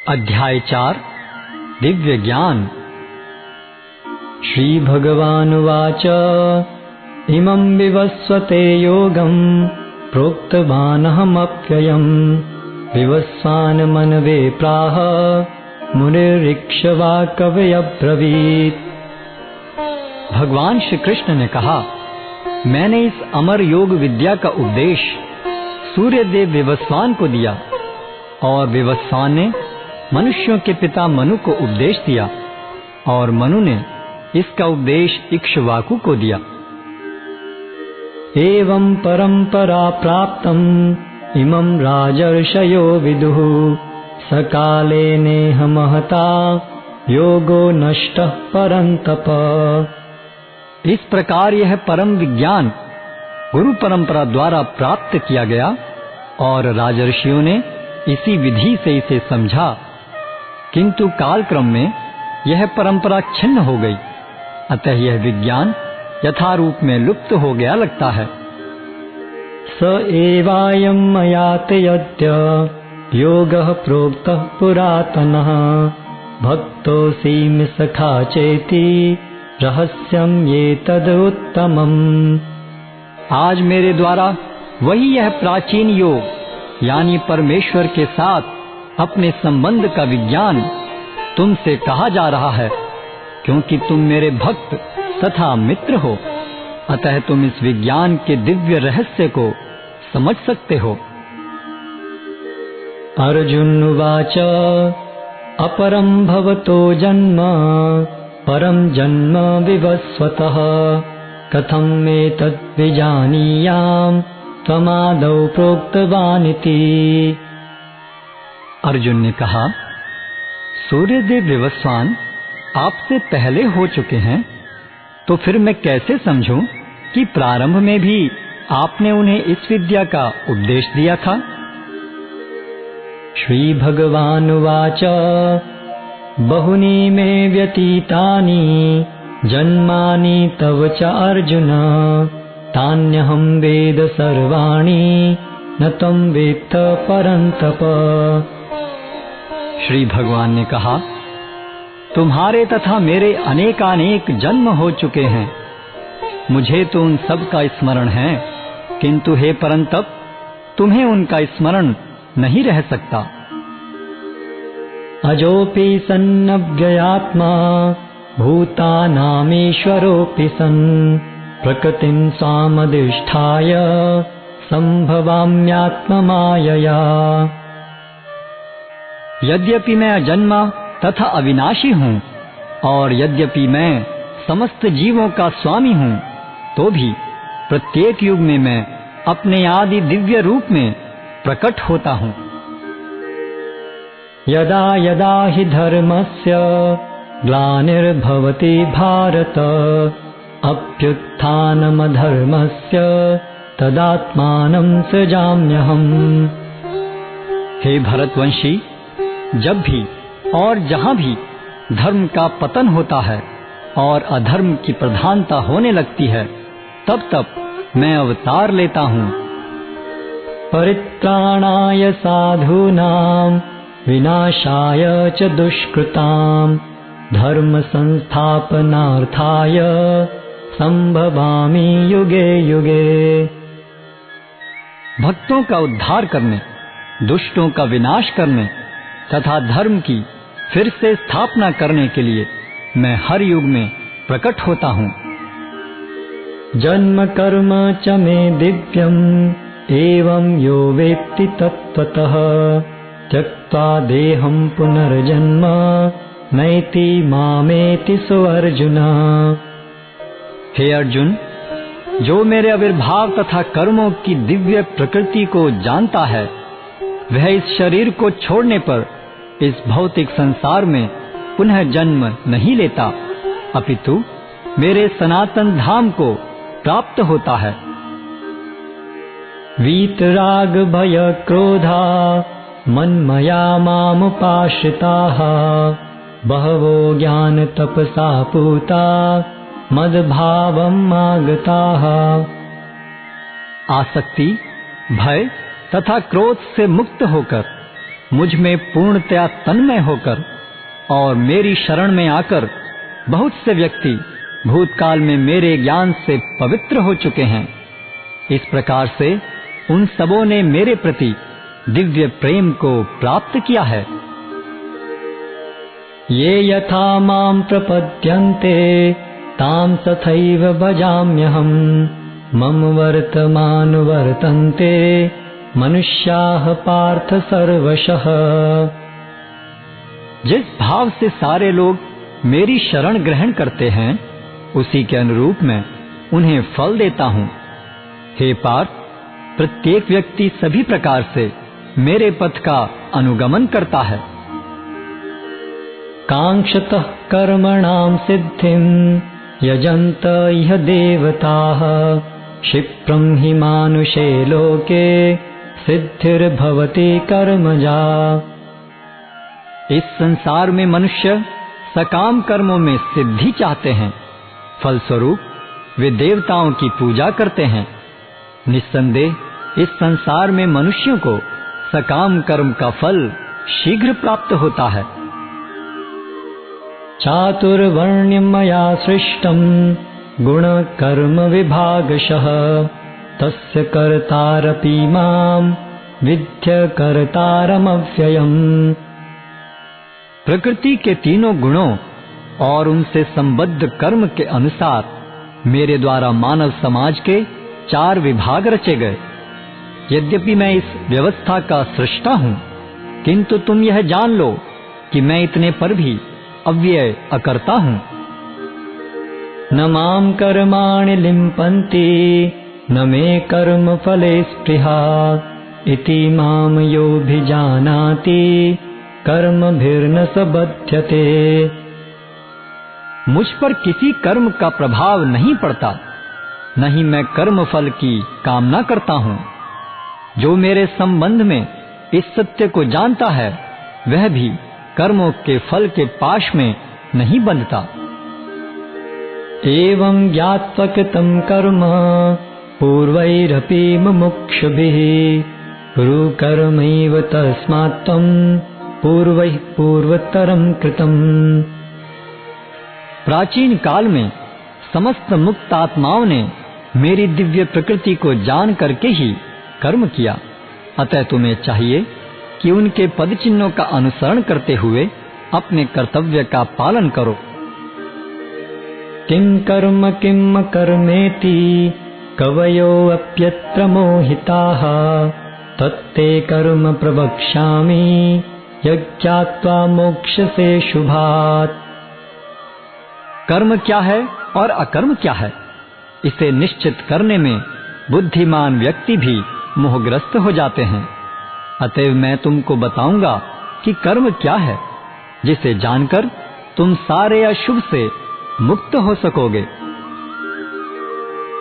अध्याय 4 दिव्य ज्ञान। श्री भगवानुवाच इमं विवस्वते योगं प्रोक्तवानहमप्ययम् विवस्वान् मनवे प्राह मुनिरीक्ष्वा कवये अब्रवीत्। भगवान श्री कृष्ण ने कहा, मैंने इस अमर योग विद्या का उपदेश सूर्यदेव विवस्वान को दिया और विवस्वान ने मनुष्यों के पिता मनु को उपदेश दिया और मनु ने इसका उपदेश इक्ष्वाकु को दिया। एवं परंपरा प्राप्तम् इमं राजर्षयो विदुः सकाले नेह महता योगो नष्टः परन्तप। इस प्रकार यह परम विज्ञान गुरु परंपरा द्वारा प्राप्त किया गया और राजर्षियों ने इसी विधि से इसे समझा, किंतु कालक्रम में यह परंपरा छिन्न हो गई, अतः यह विज्ञान यथारूप में लुप्त हो गया लगता है। स एवायं मयाते यद्य योगः प्रोक्तः पुरातनः भक्तोऽसीमि सखा चेति रहस्यं एतद् उत्तमम्। आज मेरे द्वारा वही यह प्राचीन योग यानी परमेश्वर के साथ अपने संबंध का विज्ञान तुमसे कहा जा रहा है, क्योंकि तुम मेरे भक्त तथा मित्र हो, अतः तुम इस विज्ञान के दिव्य रहस्य को समझ सकते हो। अर्जुन उवाच अपरं भवतो जन्म परं जन्म विवस्वतः कथं एतद् विजानीयाम् त्वमादौ प्रोक्तवानिति। अर्जुन ने कहा, सूर्यदेव विवस्वान आपसे पहले हो चुके हैं, तो फिर मैं कैसे समझूं कि प्रारंभ में भी आपने उन्हें इस विद्या का उपदेश दिया था। श्री भगवानुवाच बहुनी मे व्यतीतानि जन्मानि तव च अर्जुन तान्यहं वेद सर्वाणि न त्वं वेत्त परन्तप। श्री भगवान ने कहा, तुम्हारे तथा मेरे अनेकानेक जन्म हो चुके हैं, मुझे तो उन सब का स्मरण है, किंतु हे परंतप तुम्हें उनका स्मरण नहीं रह सकता। अजोपि सन्नव्ययात्मा भूतानामीश्वरोऽपि सन् प्रकृतिं स्वामधिष्ठाय संभवाम्यात्ममायया। यद्यपि मैं अजन्मा तथा अविनाशी हूँ और यद्यपि मैं समस्त जीवों का स्वामी हूँ, तो भी प्रत्येक युग में मैं अपने आदि दिव्य रूप में प्रकट होता हूँ। यदा यदा हि धर्मस्य ग्लानिर्भवति भारत अभ्युत्थानमधर्मस्य तदात्मानं सृजाम्यहम्। हे भरतवंशी, जब भी और जहाँ भी धर्म का पतन होता है और अधर्म की प्रधानता होने लगती है, तब तब मैं अवतार लेता हूँ। परित्राणाय साधूनां विनाशाय च दुष्कृतां धर्म संस्थापनार्थाय संभवामि युगे युगे। भक्तों का उद्धार करने, दुष्टों का विनाश करने तथा धर्म की फिर से स्थापना करने के लिए मैं हर युग में प्रकट होता हूँ। जन्म कर्म च मे दिव्यम् एवं यो वेत्ति तत्त्वतः त्यक्त्वा देहं पुनर्जन्म नैति मामेति सुअर्जुन। हे अर्जुन, जो मेरे आविर्भाव तथा कर्मों की दिव्य प्रकृति को जानता है, वह इस शरीर को छोड़ने पर इस भौतिक संसार में पुनः जन्म नहीं लेता, अपितु मेरे सनातन धाम को प्राप्त होता है। वीतराग भय क्रोधा मन्मया मामुपाश्रिताः बहवो ज्ञान तपसा पूता मद्भावम् आगताः। आसक्ति, भय तथा क्रोध से मुक्त होकर मुझ में पूर्णतया तन्मय होकर और मेरी शरण में आकर बहुत से व्यक्ति भूतकाल में मेरे ज्ञान से पवित्र हो चुके हैं। इस प्रकार से उन सबों ने मेरे प्रति दिव्य प्रेम को प्राप्त किया है। ये यथा मां प्रपद्यन्ते तां तथैव भजाम्यहम् मम वर्तमान वर्तन्ते मनुष्याः पार्थ सर्वशः। जिस भाव से सारे लोग मेरी शरण ग्रहण करते हैं उसी के अनुरूप मैं उन्हें फल देता हूँ। हे पार्थ, प्रत्येक व्यक्ति सभी प्रकार से मेरे पथ का अनुगमन करता है। कांक्षतः कर्मणां सिद्धिं यजन्त इह देवताः क्षिप्रं हि मानुषे लोके सिद्धिर्भवति कर्मजा। इस संसार में मनुष्य सकाम कर्मों में सिद्धि चाहते हैं, फलस्वरूप वे देवताओं की पूजा करते हैं। निस्संदेह इस संसार में मनुष्यों को सकाम कर्म का फल शीघ्र प्राप्त होता है। चातुर्वर्ण्यं मया सृष्टं गुणकर्म विभागशः तस्य कर्तारपि मां विद्य कर्तारमव्ययम्। प्रकृति के तीनों गुणों और उनसे संबद्ध कर्म के अनुसार मेरे द्वारा मानव समाज के 4 विभाग रचे गए। यद्यपि मैं इस व्यवस्था का सृष्टा हूँ, किंतु तुम यह जान लो कि मैं इतने पर भी अव्यय अकर्ता हूँ। न मां कर्माणि लिम्पन्ति न मे कर्म फले स्पृहा इति मां योऽभिजानाति कर्मभिर्न स बध्यते। मुझ पर किसी कर्म का प्रभाव नहीं पड़ता, न ही मैं कर्म फल की कामना करता हूँ। जो मेरे संबंध में इस सत्य को जानता है वह भी कर्मों के फल के पाश में नहीं बंधता। एवं ज्ञात्वा कृतं कर्म पूर्वैरपि मुमुक्षुभिः कुरु कर्मैव तस्मात् त्वं पूर्वैः पूर्वतरं कृतम्। प्राचीन काल में समस्त मुक्त आत्माओं ने मेरी दिव्य प्रकृति को जान करके ही कर्म किया। अतः तुम्हें चाहिए कि उनके पद चिन्हों का अनुसरण करते हुए अपने कर्तव्य का पालन करो। किं कर्म किम कर्मेति कवयो अप्यत्र मोहिताः तत्ते कर्म प्रवक्ष्यामि यज्ञात्वा मोक्षसे शुभात्। कर्म क्या है और अकर्म क्या है, इसे निश्चित करने में बुद्धिमान व्यक्ति भी मोहग्रस्त हो जाते हैं। अतएव मैं तुमको बताऊंगा कि कर्म क्या है, जिसे जानकर तुम सारे अशुभ से मुक्त हो सकोगे।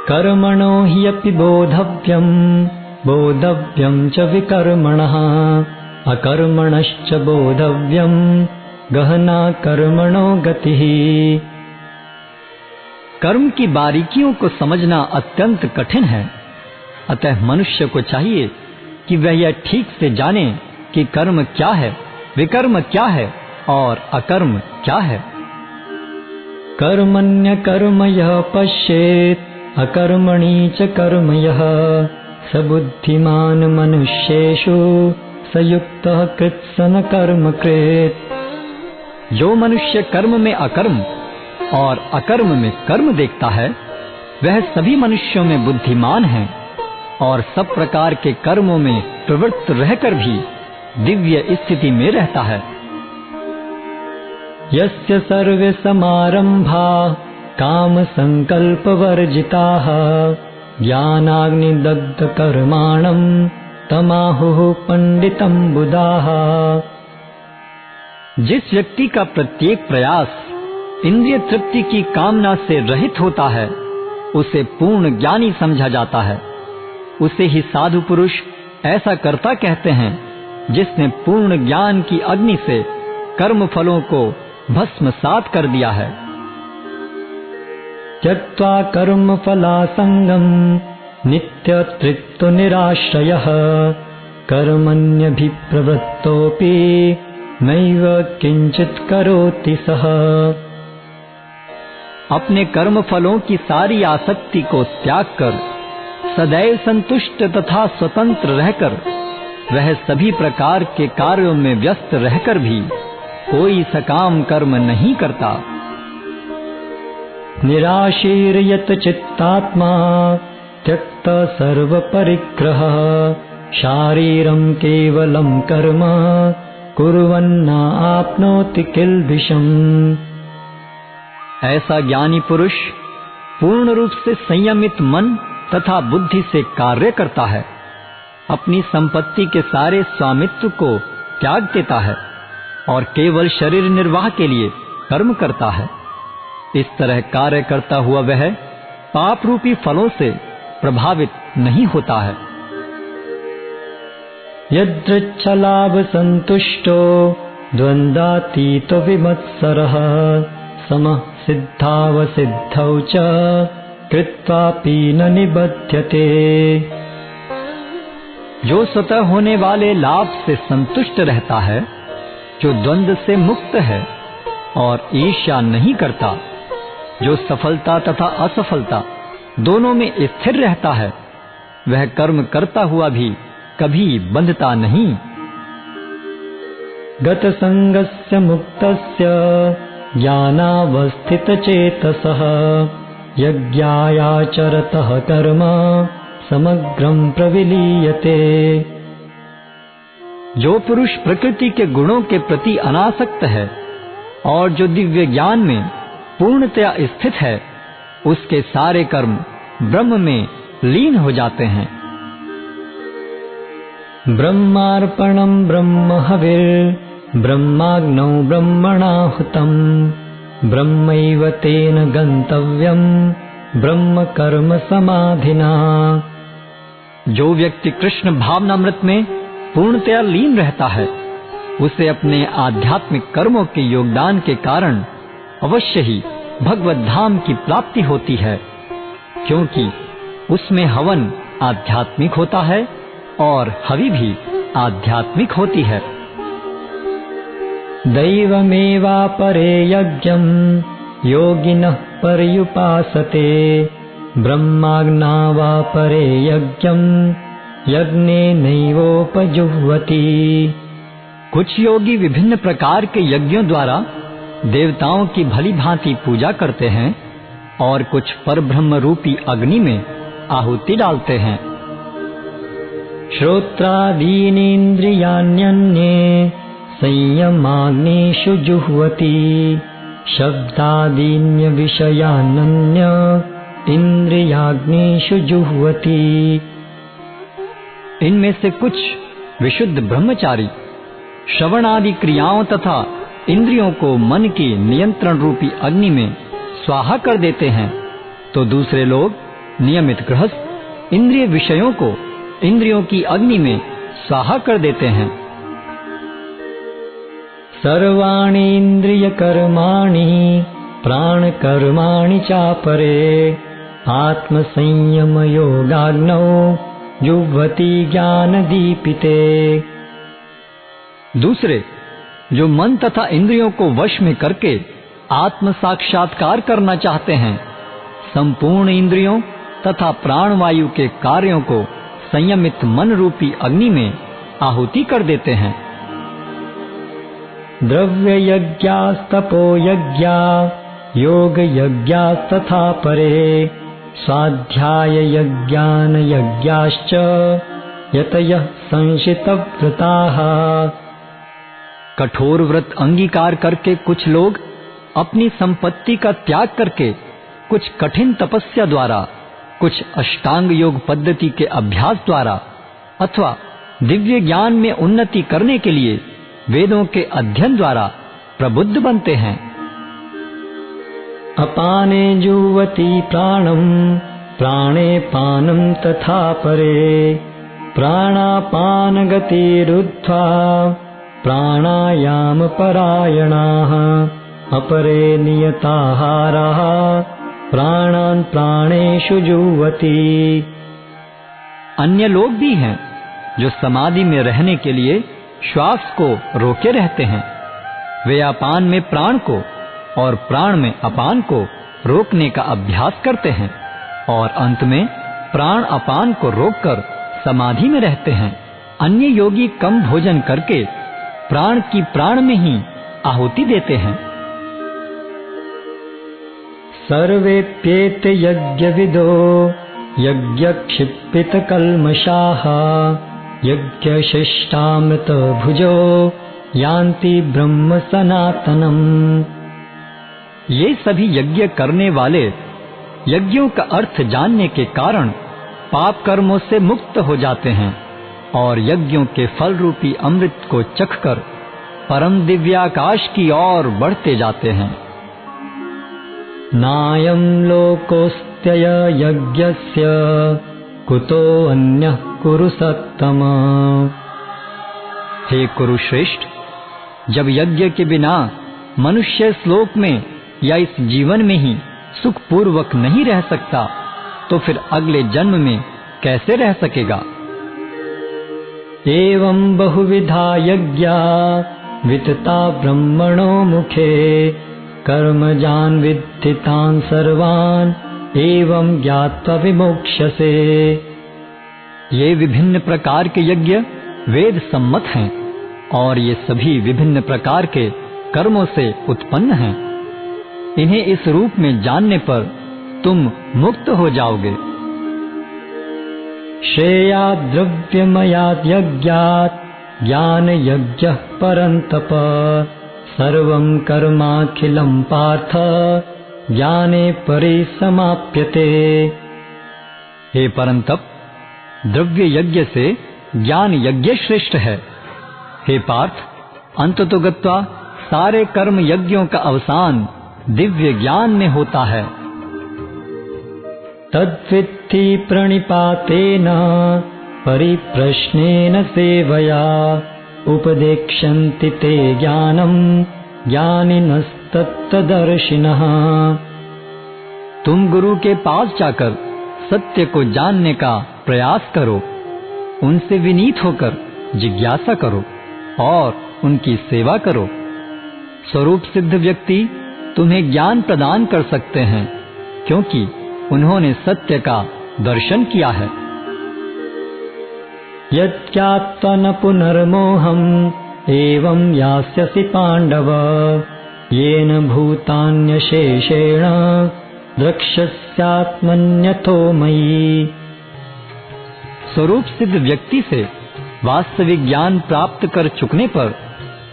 कर्मणो हि अपि बोधव्यं बोधव्यं च विकर्मणः अकर्मणश्च बोधव्यं गहना कर्मणो गतिः। कर्म की बारीकियों को समझना अत्यंत कठिन है, अतः मनुष्य को चाहिए कि वह यह ठीक से जाने कि कर्म क्या है, विकर्म क्या है और अकर्म क्या है। कर्मण्य कर्म यः पश्येत् अकर्मणि च कर्म यः स बुद्धिमान् मनुष्येषु स युक्तः कृत्सन कर्म कृत्। जो मनुष्य कर्म में अकर्म और अकर्म में कर्म देखता है वह सभी मनुष्यों में बुद्धिमान है और सब प्रकार के कर्मों में प्रवृत्त रहकर भी दिव्य स्थिति में रहता है। यस्य सर्वे समारंभा काम संकल्प वर्जिताः ज्ञानाग्निदग्ध कर्माणं तमाहुः पंडितं बुधाः। जिस व्यक्ति का प्रत्येक प्रयास इंद्रिय तृप्ति की कामना से रहित होता है उसे पूर्ण ज्ञानी समझा जाता है। उसे ही साधु पुरुष ऐसा कर्ता कहते हैं जिसने पूर्ण ज्ञान की अग्नि से कर्म फलों को भस्मसात कर दिया है। त्यक्त्वा कर्म फलासंगं नित्य तृप्तो निराश्रयः कर्मण्यभिप्रवृत्तोऽपि नैव किंचित् करोति सः। अपने कर्म फलों की सारी आसक्ति को त्याग कर सदैव संतुष्ट तथा स्वतंत्र रहकर वह सभी प्रकार के कार्यों में व्यस्त रहकर भी कोई सकाम कर्म नहीं करता। निराशीर्यत चित्तात्मा त्यक्त सर्व परिग्रह शारीरं केवलं कर्म कुर्वन्न आप्नोति किल्बिषम्। ऐसा ज्ञानी पुरुष पूर्ण रूप से संयमित मन तथा बुद्धि से कार्य करता है, अपनी संपत्ति के सारे स्वामित्व को त्याग देता है और केवल शरीर निर्वाह के लिए कर्म करता है। इस तरह कार्य करता हुआ वह पाप रूपी फलों से प्रभावित नहीं होता है। यदृच्छलाभ संतुष्टो द्वंद्वातीतो विमत्सरः समः सिद्धावसिद्धौ च कृत्वापि न निबध्यते। जो स्वतः होने वाले लाभ से संतुष्ट रहता है, जो द्वंद्व से मुक्त है और ईर्ष्या नहीं करता, जो सफलता तथा असफलता दोनों में स्थिर रहता है, वह कर्म करता हुआ भी कभी बंधता नहीं। गत संगस्य मुक्तस्य ज्ञानावस्थितचेतसः यज्ञायाचरतः कर्म समग्रं प्रविलीयते। जो पुरुष प्रकृति के गुणों के प्रति अनासक्त है और जो दिव्य ज्ञान में पूर्णतया स्थित है, उसके सारे कर्म ब्रह्म में लीन हो जाते हैं। ब्रह्मार्पणं ब्रह्म हविर् ब्रह्माग्नौ ब्रह्मणाहुतं ब्रह्मैव तेन गंतव्यं ब्रह्म कर्म समाधिना। जो व्यक्ति कृष्ण भावनामृत में पूर्णतया लीन रहता है, उसे अपने आध्यात्मिक कर्मों के योगदान के कारण अवश्य ही भगवत धाम की प्राप्ति होती है, क्योंकि उसमें हवन आध्यात्मिक होता है और हवि भी आध्यात्मिक होती है। दैवमेवापरे यज्ञं योगिनः पर्युपासते ब्रह्माग्ना वा परे यज्ञं यज्ञेनैवोपजुह्वति। कुछ योगी विभिन्न प्रकार के यज्ञों द्वारा देवताओं की भली भांति पूजा करते हैं और कुछ परब्रह्म रूपी अग्नि में आहुति डालते हैं। श्रोत्रादीनीन्द्रियाण्यन्ये संयमाग्निषु जुह्वति शब्दादीन्य विषयान्य इंद्रियाग्निषु जुह्वति। इनमें से कुछ विशुद्ध ब्रह्मचारी श्रवण आदि क्रियाओं तथा इंद्रियों को मन की नियंत्रण रूपी अग्नि में स्वाहा कर देते हैं, तो दूसरे लोग नियमित गृहस्थ इंद्रिय विषयों को इंद्रियों की अग्नि में स्वाहा कर देते हैं। सर्वाणि इंद्रिय कर्माणि प्राण कर्माणि चापरे आत्म संयम योगाग्नौ जुह्वति ज्ञान दीपिते। दूसरे जो मन तथा इंद्रियों को वश में करके आत्म साक्षात्कार करना चाहते हैं, संपूर्ण इंद्रियों तथा प्राणवायु के कार्यों को संयमित मन रूपी अग्नि में आहुति कर देते हैं। द्रव्य यज्ञास्तपो यज्ञा योग यज्ञास्तथा परे स्वाध्याय यज्ञान यज्ञाश्च यतयः संशितव्रताः। कठोर व्रत अंगीकार करके कुछ लोग अपनी संपत्ति का त्याग करके कुछ कठिन तपस्या द्वारा, कुछ अष्टांग योग पद्धति के अभ्यास द्वारा अथवा दिव्य ज्ञान में उन्नति करने के लिए वेदों के अध्ययन द्वारा प्रबुद्ध बनते हैं। अपाने जुह्वति प्राणं प्राणे पानं तथा परे प्राणापान गतिरुद्ध्वा प्राणायाम परायणाः अपरे नियताहाराः प्राणान् प्राणेषु जुह्वति। अन्य लोग भी हैं जो समाधि में रहने के लिए श्वास को रोके रहते हैं। वे अपान में प्राण को और प्राण में अपान को रोकने का अभ्यास करते हैं और अंत में प्राण अपान को रोककर समाधि में रहते हैं। अन्य योगी कम भोजन करके प्राण की प्राण में ही आहुति देते हैं। सर्वेप्येते यज्ञविदो यज्ञक्षिप्पितकल्मषाः यज्ञशिष्टामृतभुजो यान्ति ब्रह्म सनातनम्। ये सभी यज्ञ करने वाले यज्ञों का अर्थ जानने के कारण पाप कर्मों से मुक्त हो जाते हैं और यज्ञों के फल रूपी अमृत को चखकर परम दिव्याकाश की ओर बढ़ते जाते हैं। नायं लोकोऽस्त्यय यज्ञस्य कुतो अन्यः कुरु सत्तम। हे कुरुश्रेष्ठ, जब यज्ञ के बिना मनुष्य इस लोक में या इस जीवन में ही सुख पूर्वक नहीं रह सकता, तो फिर अगले जन्म में कैसे रह सकेगा। एवं बहुविधा यज्ञा वितता ब्रह्मणो मुखे कर्मजान् विद्धि तान् सर्वान् एवं ज्ञात्वा विमोक्ष्यसे। ये विभिन्न प्रकार के यज्ञ वेद सम्मत हैं और ये सभी विभिन्न प्रकार के कर्मों से उत्पन्न हैं। इन्हें इस रूप में जानने पर तुम मुक्त हो जाओगे। श्रेयात् द्रव्यमयात् यज्ञात् ज्ञान यज्ञः परन्तप सर्वं कर्माखिलं पार्थ ज्ञाने परिसमाप्यते। हे परंतप, द्रव्य यज्ञ से ज्ञान यज्ञ श्रेष्ठ है। हे पार्थ, अंततोगत्वा सारे कर्म यज्ञों का अवसान दिव्य ज्ञान में होता है। तद्विद्धि प्रणिपातेन परिप्रश्नेन सेवया उपदेक्ष्यन्ति ते ज्ञानम् ज्ञानिनस्तत्तदर्शिनः। तुम गुरु के पास जाकर सत्य को जानने का प्रयास करो, उनसे विनीत होकर जिज्ञासा करो और उनकी सेवा करो। स्वरूप सिद्ध व्यक्ति तुम्हें ज्ञान प्रदान कर सकते हैं, क्योंकि उन्होंने सत्य का दर्शन किया है। यज्ञात्वा न पुनर्मोहम् एवं यास्यसि पाण्डव येन भूतान्यशेषेण द्रक्ष्यस्यात्मन्यथो मयि। स्वरूप सिद्ध व्यक्ति से वास्तविक ज्ञान प्राप्त कर चुकने पर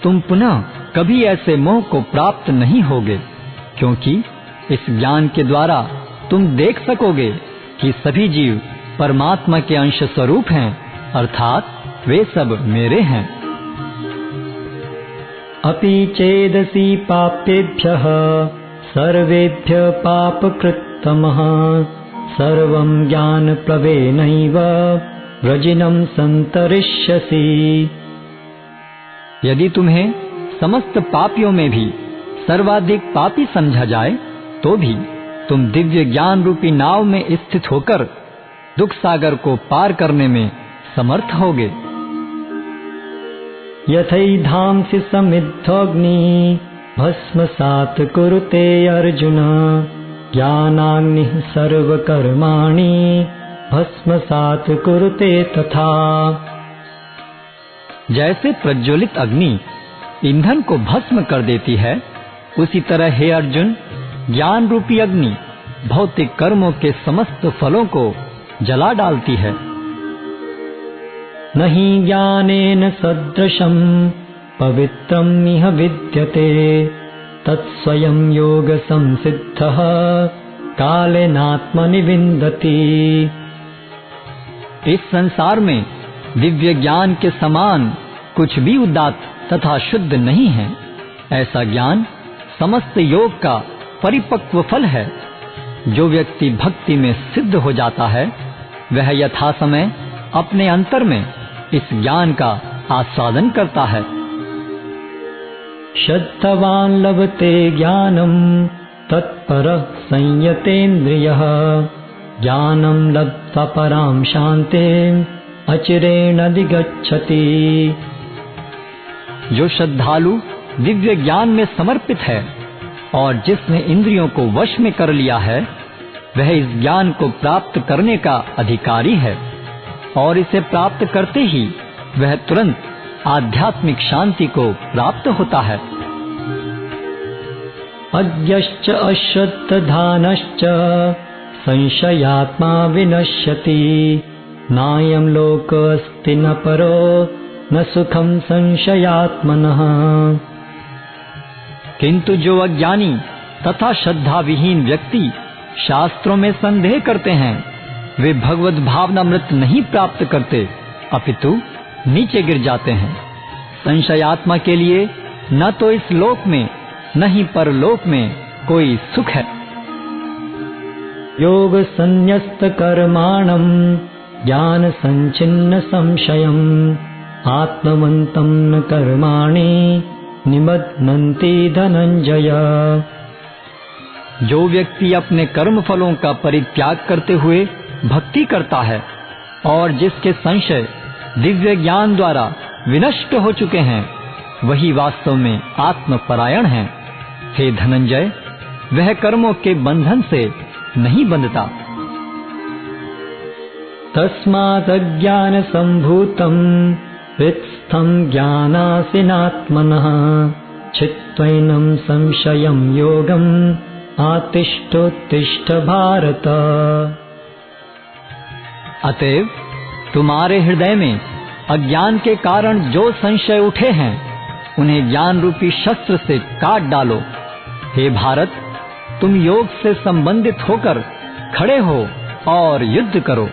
तुम पुनः कभी ऐसे मोह को प्राप्त नहीं होगे, क्योंकि इस ज्ञान के द्वारा तुम देख सकोगे कि सभी जीव परमात्मा के अंश स्वरूप हैं, अर्थात वे सब मेरे हैं। अपि चेदसि पापेभ्यः सर्वेभ्यः पापकृत्तमः सर्वं ज्ञानप्लवेनैव व्रजिनं संतरिष्यसि। यदि तुम्हें समस्त पापियों में भी सर्वाधिक पापी समझा जाए, तो भी तुम दिव्य ज्ञान रूपी नाव में स्थित होकर दुख सागर को पार करने में समर्थ होगे। यथैधांसि समिद्धोऽग्नि भस्मसात् कुरुते अर्जुन ज्ञानाग्निः सर्वकर्माणि भस्मसात् कुरुते तथा। जैसे प्रज्वलित अग्नि ईंधन को भस्म कर देती है, उसी तरह हे अर्जुन, ज्ञान रूपी अग्नि भौतिक कर्मों के समस्त फलों को जला डालती है। नहि ज्ञानेन सदृशं पवित्रम् इह विद्यते तत्स्वयं योग संसिद्धः कालेनात्मनि विन्दति। इस संसार में दिव्य ज्ञान के समान कुछ भी उदात्त तथा शुद्ध नहीं है। ऐसा ज्ञान समस्त योग का परिपक्व फल है। जो व्यक्ति भक्ति में सिद्ध हो जाता है, वह यथा समय अपने अंतर में इस ज्ञान का आस्वादन करता है। श्रद्धवान् लभते ज्ञानं तत्परः संयतेन्द्रियः ज्ञानं लब्ध्वा परां शान्तिं अचिरेणाधिगच्छति। जो श्रद्धालु दिव्य ज्ञान में समर्पित है और जिसने इंद्रियों को वश में कर लिया है, वह इस ज्ञान को प्राप्त करने का अधिकारी है और इसे प्राप्त करते ही वह तुरंत आध्यात्मिक शांति को प्राप्त होता है। अज्ञश्च अश्रद्धधानश्च संशयात्मा विनश्यति। नायं लोकोऽस्ति न परो न सुखम संशयात्मनः। किंतु जो अज्ञानी तथा श्रद्धा विहीन व्यक्ति शास्त्रों में संदेह करते हैं, वे भगवत भावनामृत नहीं प्राप्त करते, अपितु नीचे गिर जाते हैं। संशयात्मा के लिए न तो इस लोक में न ही परलोक में कोई सुख है। योग संन्यस्त कर्माणं ज्ञान संचिन्न संशयम् आत्मवन्तं न कर्माणि निबध्नन्ति धनंजय। जो व्यक्ति अपने कर्म फलों का परित्याग करते हुए भक्ति करता है और जिसके संशय दिव्य ज्ञान द्वारा विनष्ट हो चुके हैं, वही वास्तव में आत्मपरायण है। हे धनंजय, वह कर्मों के बंधन से नहीं बंधता। तस्मात् अज्ञान संभूतं हृत्स्थं ज्ञानासीनात्मनः चित्वैनं संशयं योगम् आतिष्ठोत्तिष्ठ भारत। अतएव तुम्हारे हृदय में अज्ञान के कारण जो संशय उठे हैं, उन्हें ज्ञान रूपी शस्त्र से काट डालो। हे भारत, तुम योग से संबंधित होकर खड़े हो और युद्ध करो।